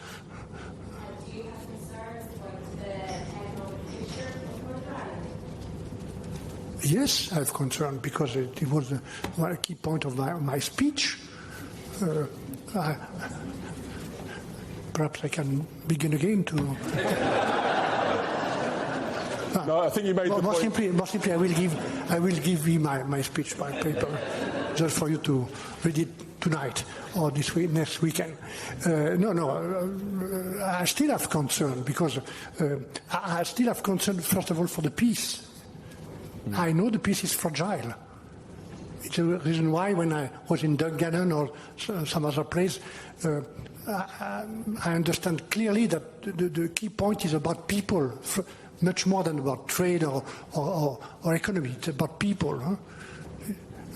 Do you have concerns about the economic future of Northern Ireland? Yes, I have concern because it was a key point of my speech. Perhaps I can begin again to... No, I think you made the point. More simply, I will give you my speech by paper, just for you to read it tonight or next weekend. I still have concern because I still have concern, first of all, for the peace. I know the peace is fragile. It's the reason why when I was in Dungannon or some other place, I understand clearly that the key point is about people, much more than about trade or economy. It's about people. Huh?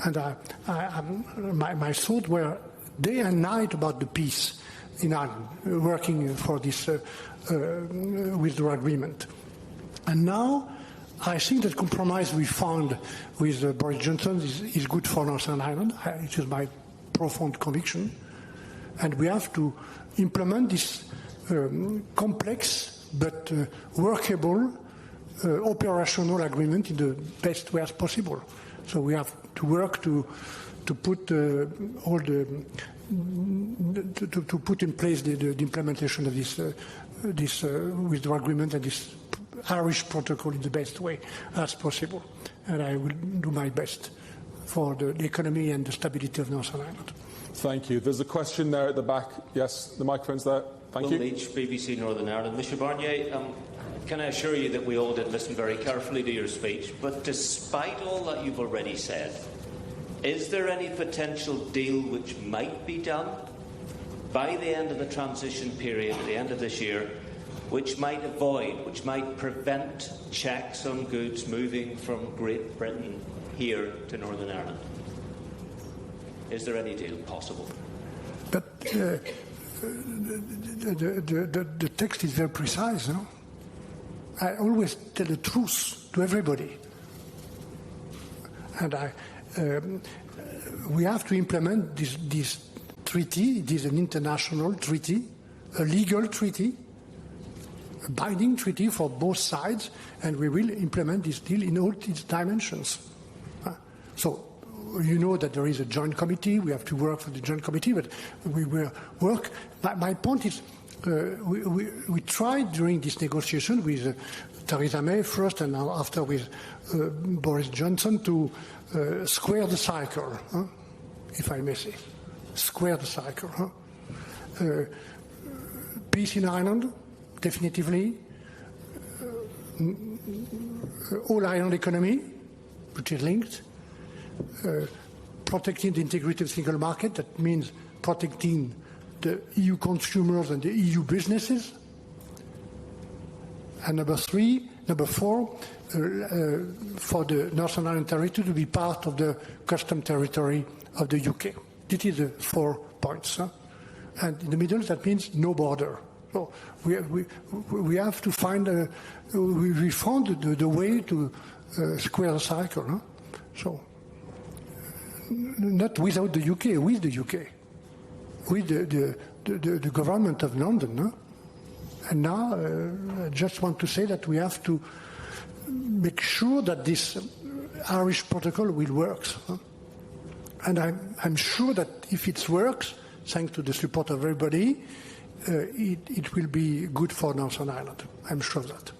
And my thoughts were day and night about the peace in Ireland, working for this withdrawal agreement. And now I think that compromise we found with Boris Johnson is good for Northern Ireland. It is my profound conviction. And we have to implement this complex but workable operational agreement in the best way as possible. So we have to work to put all the to put in place the implementation of this withdrawal agreement and this Irish protocol in the best way as possible. And I will do my best for the economy and the stability of Northern Ireland. Thank you. There's a question there at the back. Yes, the microphone's there. Thank Will you. Leach, BBC Northern Ireland. Michel Barnier, can I assure you that we all did listen very carefully to your speech, but despite all that you've already said, is there any potential deal which might be done by the end of the transition period, at the end of this year, which might prevent checks on goods moving from Great Britain here to Northern Ireland? Is there any deal possible? But the text is very precise, no? I always tell the truth to everybody. And we have to implement this treaty. It is an international treaty, a legal treaty, a binding treaty for both sides, and we will implement this deal in all its dimensions. So you know that there is a joint committee. We have to work for the joint committee, but we will work. My point is, we tried during this negotiation with Theresa May first and now after with Boris Johnson to square the circle, if I may say. Square the circle. Peace in Ireland, definitively. All Ireland economy, which is linked. Protecting the integrity of the single market, that means protecting the EU consumers and the EU businesses. And number four, for the Northern Ireland territory to be part of the custom territory of the UK. This is the 4 points. And in the middle, that means no border. So we have to find we found the way to square the circle. No? So not without the UK, with the UK, with the government of London. No? And now I just want to say that we have to make sure that this Irish protocol will work. No? And I'm sure that if it works, thanks to the support of everybody, it will be good for Northern Ireland. I'm sure of that.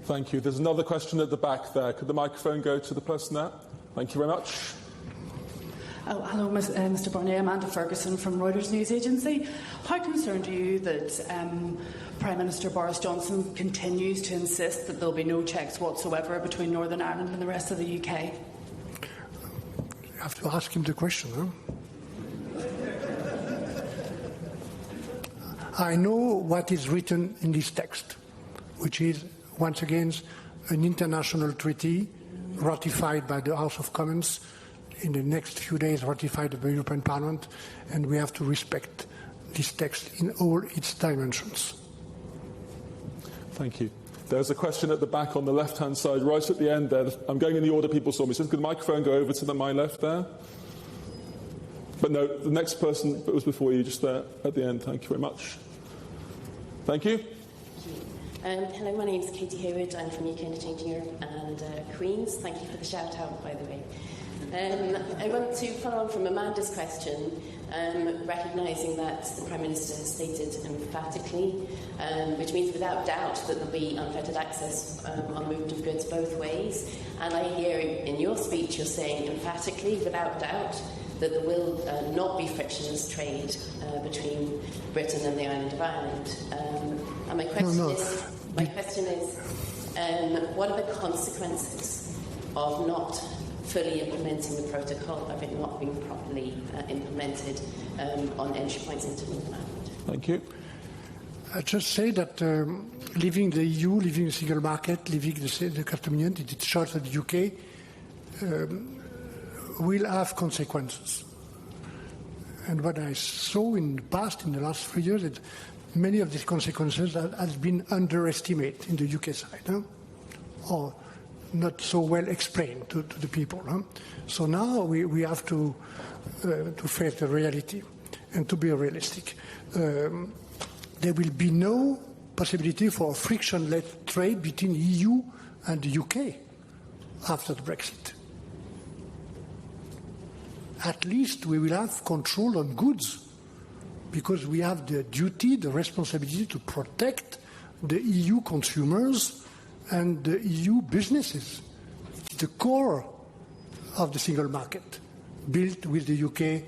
Thank you. There's another question at the back there. Could the microphone go to the person there? Thank you very much. Oh, hello, Mr. Barnier. Amanda Ferguson from Reuters News Agency. How concerned are you that Prime Minister Boris Johnson continues to insist that there'll be no checks whatsoever between Northern Ireland and the rest of the UK? You have to ask him the question. Huh? I know what is written in this text, which is, once again, an international treaty ratified by the House of Commons, in the next few days ratified by the European Parliament, and we have to respect this text in all its dimensions. Thank you. There's a question at the back on the left-hand side, right at the end there. I'm going in the order people saw me. So could the microphone go over to my left there? But no, the next person that was before you, just there at the end. Thank you very much. Thank you. Hello, my name is Katie Hayward. I'm from UK Interchanging Europe and Queen's. Thank you for the shout-out, by the way. I want to follow on from Amanda's question, recognising that the Prime Minister has stated emphatically, which means without doubt, that there will be unfettered access on movement of goods both ways. And I hear in your speech you're saying emphatically, without doubt, that there will not be frictionless trade between Britain and the island of Ireland. And my question is, what are the consequences of not fully implementing the protocol, of it not being properly implemented on entry points into Northern Ireland? Thank you. I just say that leaving the EU, leaving the single market, leaving the customs union, the choice of the UK, will have consequences. And what I saw in the past, in the last 3 years, that many of these consequences has been underestimated in the UK side, or not so well explained to the people. So now we have to face the reality and to be realistic. There will be no possibility for frictionless trade between the EU and the UK after the Brexit. At least we will have control on goods, because we have the duty, the responsibility to protect the EU consumers and the EU businesses. It's the core of the single market, built with the UK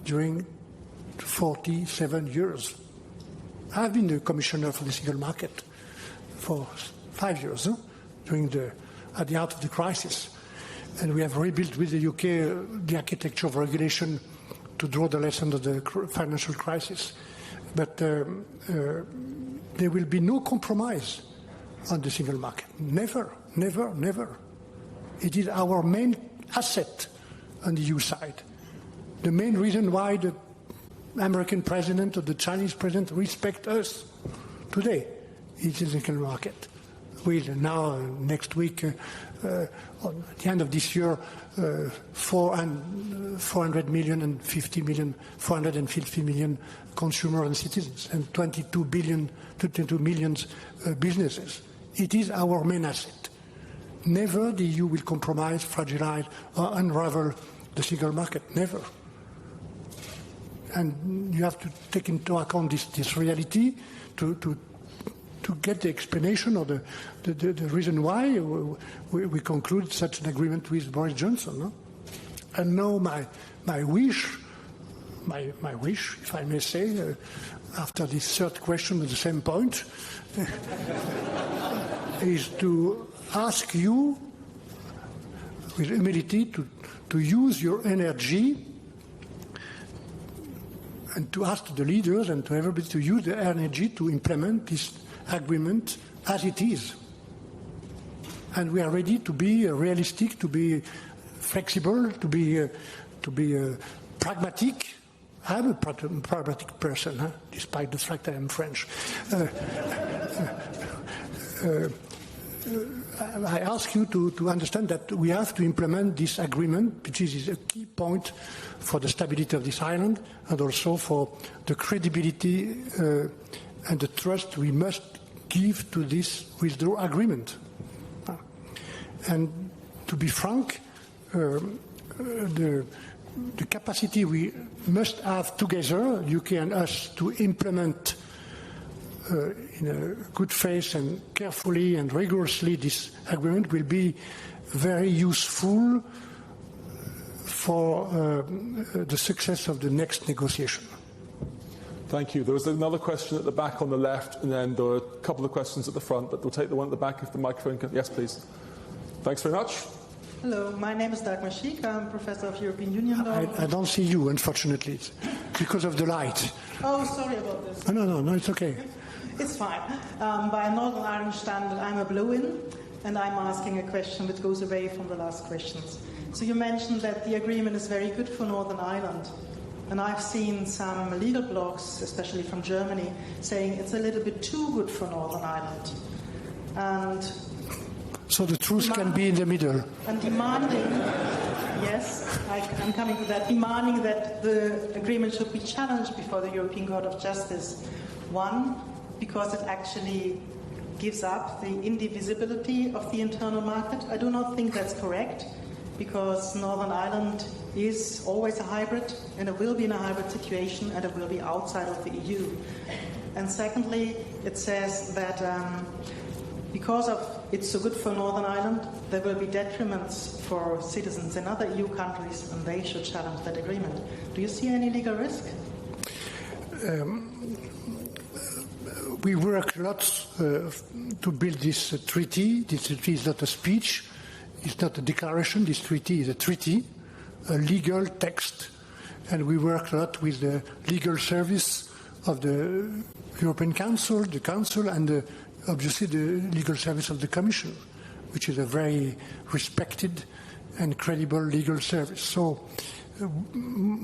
during 47 years. I've been the commissioner for the single market for 5 years at the heart of the crisis. And we have rebuilt with the UK the architecture of regulation to draw the lesson of the financial crisis. But there will be no compromise on the single market. Never, never, never. It is our main asset on the EU side. The main reason why the American president or the Chinese president respect us today is the single market. We'll now, next week, at the end of this year, 400 million and 50 million, 450 million consumers and citizens, and 22 million businesses. It is our main asset. Never the EU will compromise, fragilize, or unravel the single market. Never. And you have to take into account this reality to get the explanation or the reason why we conclude such an agreement with Boris Johnson. No? And now my wish, if I may say, after this third question at the same point, is to ask you with humility to use your energy and to ask the leaders and to everybody to use their energy to implement this agreement as it is. And we are ready to be realistic, to be flexible, to be pragmatic. I'm a pragmatic person, despite the fact I am French. I ask you to understand that we have to implement this agreement, which is a key point for the stability of this island and also for the credibility and the trust we must give to this withdrawal agreement. And to be frank, the capacity we must have together, UK and us, to implement in a good faith and carefully and rigorously this agreement will be very useful for the success of the next negotiation. Thank you. There was another question at the back on the left, and then there were a couple of questions at the front, but we'll take the one at the back if the microphone can. Yes, please. Thanks very much. Hello, my name is Dagmar Schick. I'm Professor of European Union Law. I don't see you, unfortunately, because of the light. Oh, sorry about this. No, it's okay. It's fine. By Northern Ireland standard, I'm a blow-in, and I'm asking a question that goes away from the last questions. So you mentioned that the agreement is very good for Northern Ireland. And I've seen some legal blogs, especially from Germany, saying it's a little bit too good for Northern Ireland. And so the truth can be in the middle. And demanding, yes, I'm coming to that, demanding that the agreement should be challenged before the European Court of Justice. One, because it actually gives up the indivisibility of the internal market. I do not think that's correct, because Northern Ireland is always a hybrid, and it will be in a hybrid situation, and it will be outside of the EU. And secondly, it says that because of it's so good for Northern Ireland, there will be detriments for citizens in other EU countries, and they should challenge that agreement. Do you see any legal risk? We work a lot to build this treaty. This treaty is not a speech. It's not a declaration. This treaty is a treaty, a legal text. And we work a lot with the legal service of the European Council, the Council, and obviously the legal service of the Commission, which is a very respected and credible legal service. So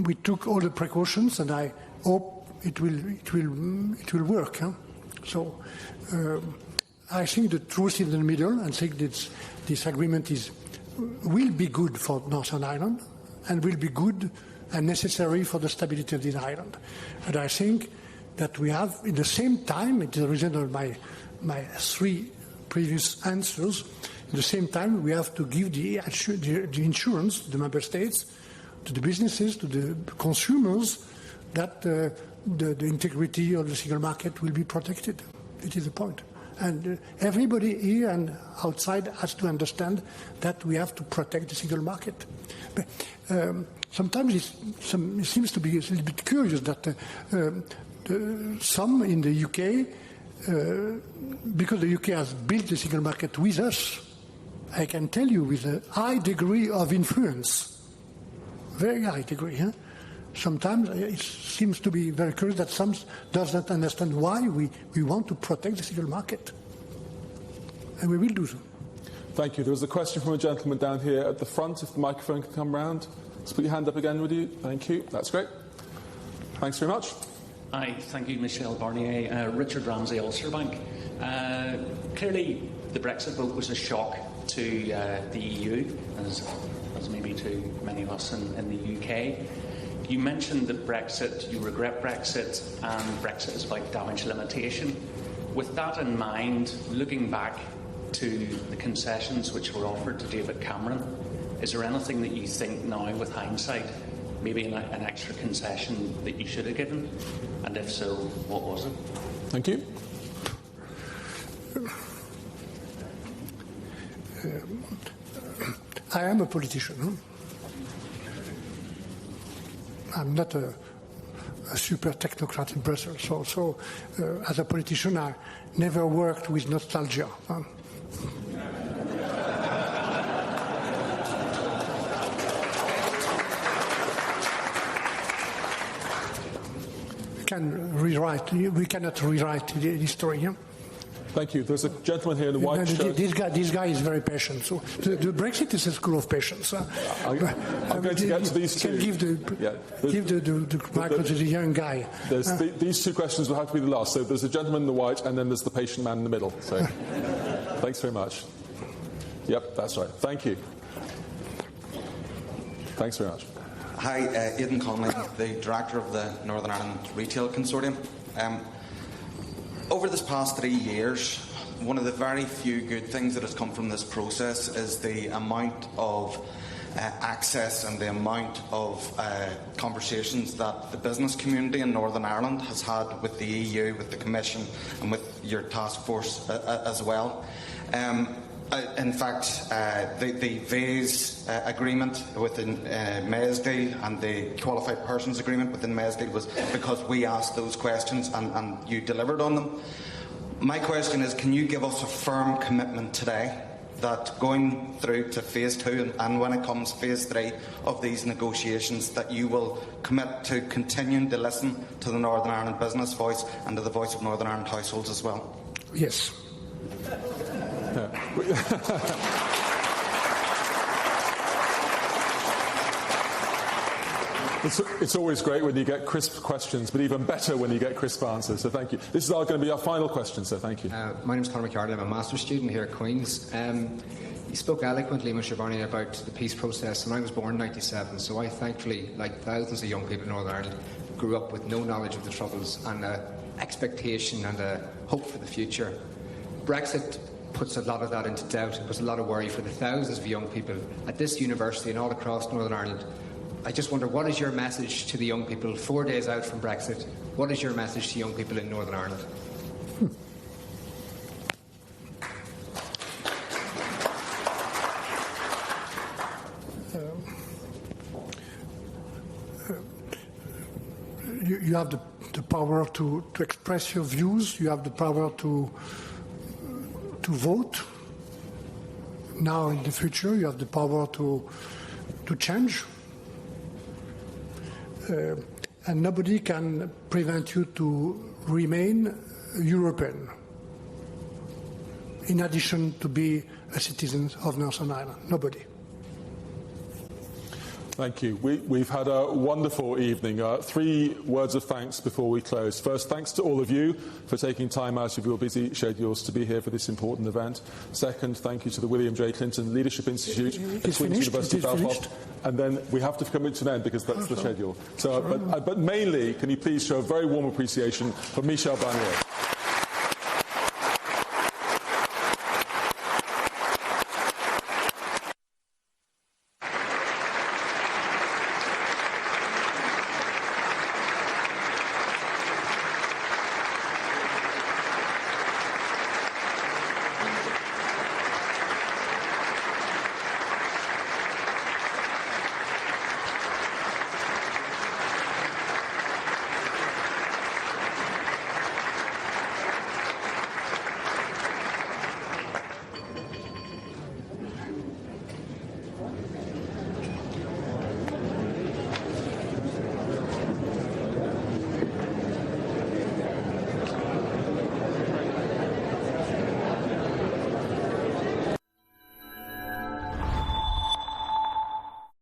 we took all the precautions, and I hope it will work. So I think the truth is in the middle. I think this agreement will be good for Northern Ireland and will be good and necessary for the stability of this island. And I think that we have, at the same time, it is the reason of my three previous answers, at the same time we have to give the insurance to the member states, to the businesses, to the consumers, that the integrity of the single market will be protected. It is the point. And everybody here and outside has to understand that we have to protect the single market. But, sometimes it seems to be a little bit curious that some in the UK, because the UK has built the single market with us, I can tell you with a high degree of influence, very high degree. Huh? Sometimes it seems to be very curious that some does not understand why we want to protect the single market. And we will do so. Thank you. There was a question from a gentleman down here at the front, if the microphone can come round. Let's put your hand up again, would you? Thank you. That's great. Thanks very much. Hi, thank you, Michel Barnier. Richard Ramsey, Ulster Bank. Clearly, the Brexit vote was a shock to the EU, as maybe to many of us in the UK. You mentioned that Brexit, you regret Brexit, and Brexit is about damage limitation. With that in mind, looking back to the concessions which were offered to David Cameron, is there anything that you think now, with hindsight, maybe an extra concession that you should have given? And if so, what was it? Thank you. I am a politician. Huh? I'm not a super technocrat in Brussels. So as a politician, I never worked with nostalgia. Huh? We cannot rewrite the history. Yeah? Thank you. There's a gentleman here in the white shirt. This guy is very patient. So the Brexit is a school of patience. I'm going to get to these two. Give the microphone to the young guy. These two questions will have to be the last. So there's a gentleman in the white, and then there's the patient man in the middle. So thanks very much. Yep, that's right. Thank you. Thanks very much. Hi, Aidan Conley, the Director of the Northern Ireland Retail Consortium. Over this past 3 years, one of the very few good things that has come from this process is the amount of access and the amount of conversations that the business community in Northern Ireland has had with the EU, with the Commission and with your task force as well. In fact, the VAES agreement within Maysdale and the Qualified Persons agreement within Maysdale was because we asked those questions and you delivered on them. My question is, can you give us a firm commitment today that going through to phase 2 and when it comes phase 3 of these negotiations, that you will commit to continuing to listen to the Northern Ireland business voice and to the voice of Northern Ireland households as well? Yes. It's always great when you get crisp questions, but even better when you get crisp answers. So thank you. This is going to be our final question, so thank you. My name is Conor McCarthy. I'm a master's student here at Queen's. You spoke eloquently, Michel Barnier, about the peace process, and I was born in '97, so I thankfully, like thousands of young people in Northern Ireland, grew up with no knowledge of the Troubles and expectation and a hope for the future. Brexit puts a lot of that into doubt and puts a lot of worry for the thousands of young people at this university and all across Northern Ireland. I just wonder, what is your message to the young people 4 days out from Brexit? What is your message to young people in Northern Ireland? You have the power to express your views. You have the power to vote. Now, in the future, you have the power to change. And nobody can prevent you to remain European, in addition to be a citizen of Northern Ireland. Nobody. Thank you. We've had a wonderful evening. 3 words of thanks before we close. First, thanks to all of you for taking time out of your busy schedules to be here for this important event. Second, thank you to the William J. Clinton Leadership Institute at Queen's University Belfast. And then we have to come to an end because that's the schedule. So, but mainly, can you please show a very warm appreciation for Michel Barnier.